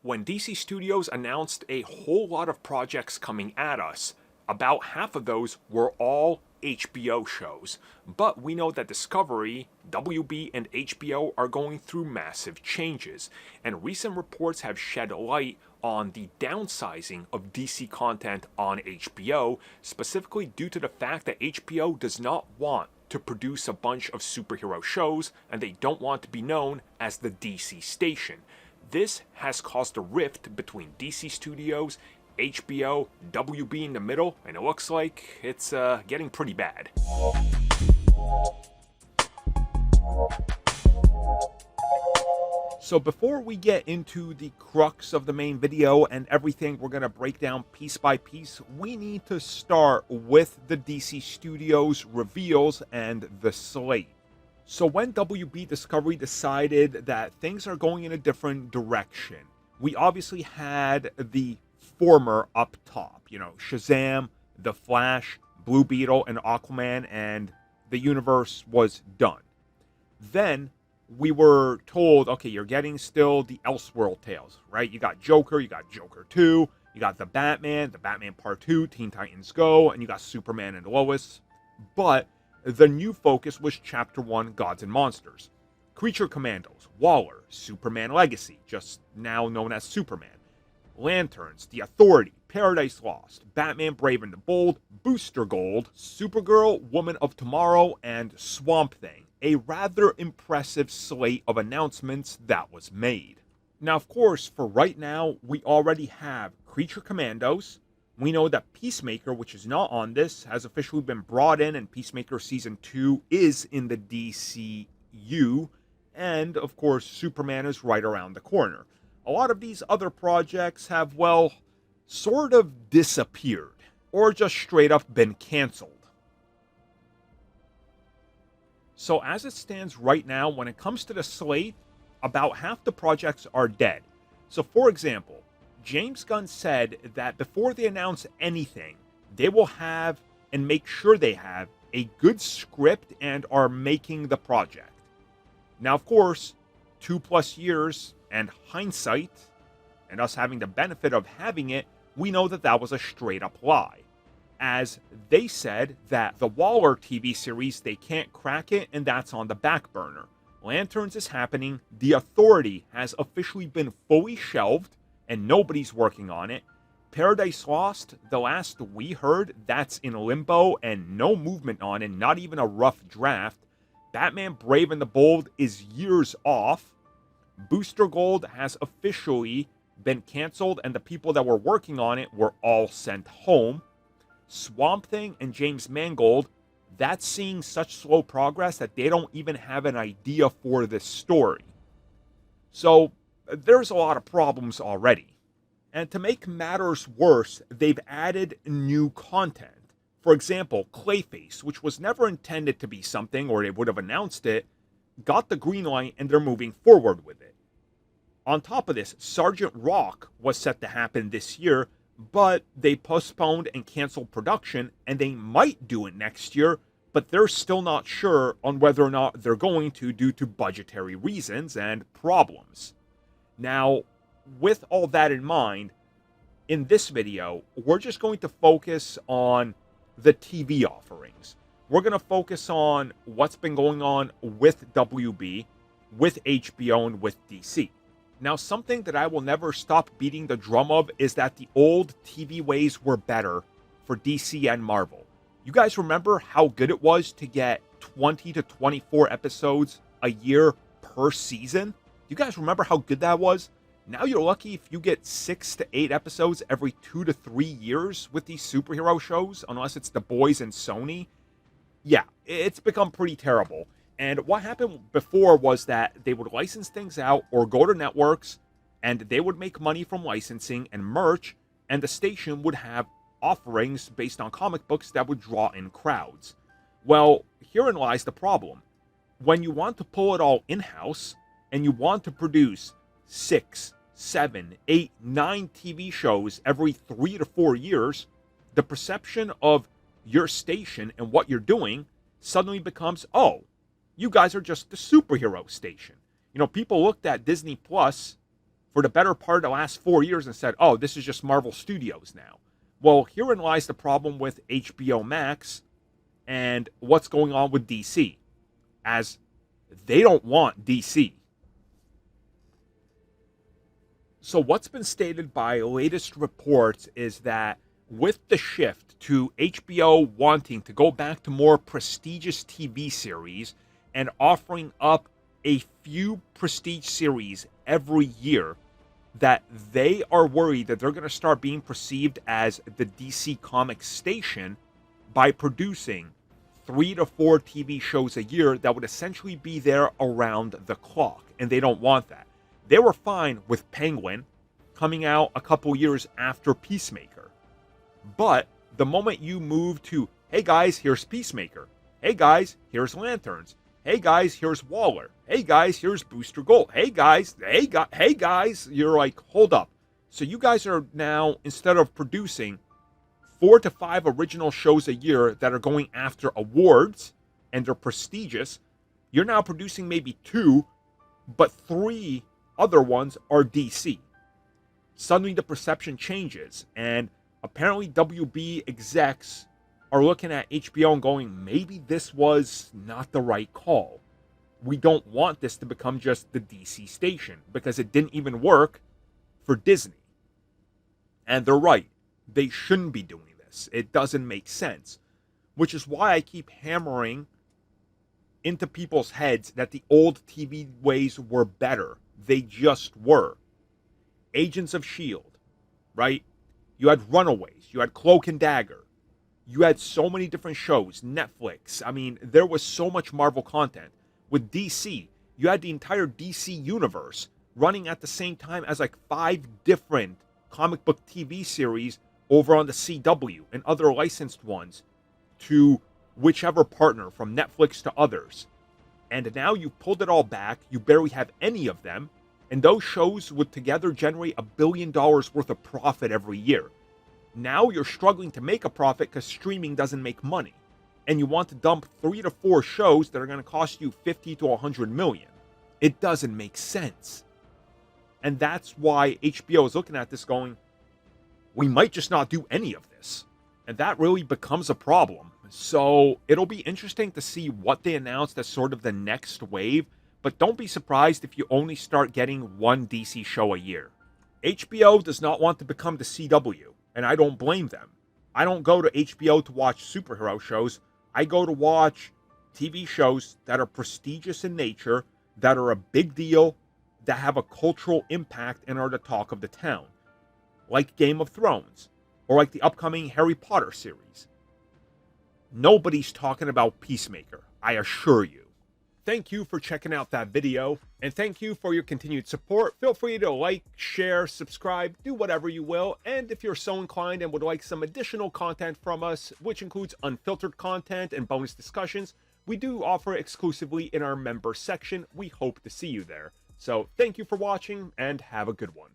When DC Studios announced a whole lot of projects coming at us, about half of those were all HBO shows. But we know that Discovery, WB, and HBO are going through massive changes, and recent reports have shed light on the downsizing of DC content on HBO, specifically due to the fact that HBO does not want to produce a bunch of superhero shows, and they don't want to be known as the DC station. This has caused a rift between DC Studios, HBO, WB in the middle, and it looks like it's getting pretty bad. So before we get into the crux of the main video and everything we're going to break down piece by piece, we need to start with the DC Studios reveals and the slate. So when WB Discovery decided that things are going in a different direction, we obviously had the former up top, Shazam, The Flash, Blue Beetle, and Aquaman, and the universe was done. Then we were told, okay, you're getting still the Elseworld tales, right? You got Joker, you got Joker 2, you got the Batman Part 2, Teen Titans Go, and you got Superman and Lois. But the new focus was Chapter 1, Gods and Monsters. Creature Commandos, Waller, Superman Legacy, just now known as Superman. Lanterns, The Authority, Paradise Lost, Batman Brave and the Bold, Booster Gold, Supergirl, Woman of Tomorrow, and Swamp Thing. A rather impressive slate of announcements that was made. Now, of course, for right now, we already have Creature Commandos. We know that Peacemaker, which is not on this, has officially been brought in, and Peacemaker Season 2 is in the DCEU. And, of course, Superman is right around the corner. A lot of these other projects have, sort of disappeared, or just straight up been canceled. So as it stands right now, when it comes to the slate, about half the projects are dead. So for example, James Gunn said that before they announce anything, they will have and make sure they have a good script and are making the project. Now, of course, 2+ years and hindsight, and us having the benefit of having it, we know that that was a straight up lie. As they said that the Waller TV series, they can't crack it, and that's on the back burner. Lanterns is happening, The Authority has officially been fully shelved, and nobody's working on it. Paradise Lost, the last we heard, that's in limbo and no movement on it, not even a rough draft. Batman Brave and the Bold is years off. Booster Gold has officially been canceled, and the people that were working on it were all sent home. Swamp Thing and James Mangold, that's seeing such slow progress that they don't even have an idea for this story. So there's a lot of problems already. And to make matters worse, they've added new content. For example, Clayface, which was never intended to be something, or they would have announced it, got the green light and they're moving forward with it. On top of this, Sergeant Rock was set to happen this year, but they postponed and canceled production, and they might do it next year, but they're still not sure on whether or not they're going to due to budgetary reasons and problems. Now, with all that in mind, in this video, we're just going to focus on the TV offerings. We're going to focus on what's been going on with WB, with HBO, and with DC. Now, something that I will never stop beating the drum of is that the old TV ways were better for DC and Marvel. You guys remember how good it was to get 20 to 24 episodes a year per season? You guys remember how good that was? Now you're lucky if you get 6 to 8 episodes every 2 to 3 years with these superhero shows, unless it's The Boys and Sony. Yeah, it's become pretty terrible. And what happened before was that they would license things out or go to networks, and they would make money from licensing and merch, and the station would have offerings based on comic books that would draw in crowds. Well, herein lies the problem. When you want to pull it all in-house, and you want to produce 6, 7, 8, 9 TV shows every 3 to 4 years, the perception of your station and what you're doing suddenly becomes, oh, you guys are just the superhero station. People looked at Disney Plus for the better part of the last 4 years and said, oh, this is just Marvel Studios now. Well, herein lies the problem with HBO Max and what's going on with DC, as they don't want DC. So what's been stated by latest reports is that with the shift to HBO wanting to go back to more prestigious TV series and offering up a few prestige series every year, that they are worried that they're going to start being perceived as the DC Comics station by producing 3 to 4 TV shows a year that would essentially be there around the clock. And they don't want that. They were fine with Penguin coming out a couple years after Peacemaker. But the moment you move to, hey guys, here's Peacemaker. Hey guys, here's Lanterns. Hey guys, here's Waller. Hey guys, here's Booster Gold. Hey guys, you're like, hold up. So you guys are now, instead of producing 4 to 5 original shows a year that are going after awards and they're prestigious, you're now producing maybe 2, but 3 other ones are DC. Suddenly the perception changes, and apparently WB execs are looking at HBO and going, maybe this was not the right call. We don't want this to become just the DC station, because it didn't even work for Disney. And they're right. They shouldn't be doing this. It doesn't make sense. Which is why I keep hammering into people's heads that the old TV ways were better. They just were. Agents of S.H.I.E.L.D., right? You had Runaways. You had Cloak and Dagger. You had so many different shows. Netflix. I mean, there was so much Marvel content. With DC, you had the entire DC universe running at the same time as like 5 different comic book TV series over on the CW and other licensed ones to whichever partner, from Netflix to others. And now you've pulled it all back. You barely have any of them. And those shows would together generate $1 billion worth of profit every year. Now you're struggling to make a profit because streaming doesn't make money. And you want to dump 3 to 4 shows that are going to cost you 50 to 100 million. It doesn't make sense. And that's why HBO is looking at this going, we might just not do any of this. And that really becomes a problem. So it'll be interesting to see what they announced as sort of the next wave. But don't be surprised if you only start getting 1 DC show a year. HBO does not want to become the CW. And I don't blame them. I don't go to HBO to watch superhero shows. I go to watch TV shows that are prestigious in nature, that are a big deal, that have a cultural impact and are the talk of the town. Like Game of Thrones, or like the upcoming Harry Potter series. Nobody's talking about Peacemaker, I assure you. Thank you for checking out that video, and thank you for your continued support. Feel free to like, share, subscribe, do whatever you will, and if you're so inclined and would like some additional content from us, which includes unfiltered content and bonus discussions, we do offer exclusively in our member section. We hope to see you there. So thank you for watching, and have a good one.